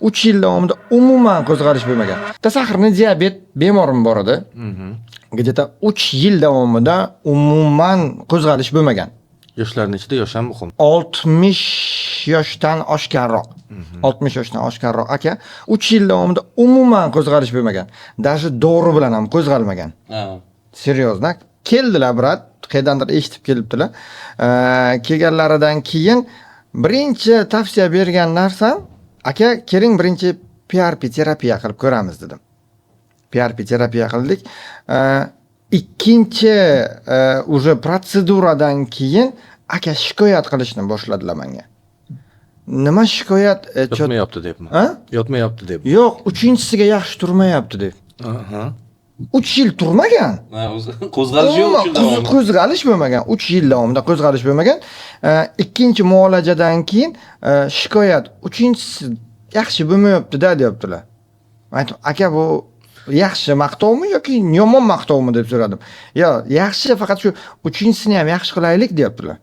3 yil davomida umuman qo'zg'alish bo'lmagan. Sahrli diabet bemorim bor edi. Где-то 3 yil davomida umuman qo'zg'alish bo'lmagan. Yoshlarning ichida yosh ham muhim. 60 yoshdan oshganroq. 60 yoshdan oshganroq aka 3 yil davomida umuman qo'zg'alish bo'lmagan. Даже dori bilan ham qo'zg'almagan. Seriozna. Keldilar brat, qaydandir eshitib kelibdilar. Kelganlaridan keyin birinchi tavsiya bergan narsam, aka, keling birinchi PRP terapiya qilib ko'ramiz dedim. PRP terapiya qildik. Ikkinchi уже protseduradan keyin aka shikoyat qilishni boshladilar menga. Nima shikoyat? Yotmayapti debmi? Yotmayapti deb. Yo'q, uchinchisiga yaxshi turmayapti deb. 3 yil turmagan. Qo'zg'alish yo'q uchun. Qo'zg'alish bo'lmagan. 3 yil davomida qo'zg'alish bo'lmagan. Ikkinchi muolajadan keyin shikoyat, uchinchisi yaxshi bo'lmayapti-da deyaptilar. Aytdim, aka bu yaxshi maqtovmi yoki yomon maqtovmi deb so'radim. Yo, yaxshi, faqat shu uchinchisini ham yaxshi qilaylik deyaptilar.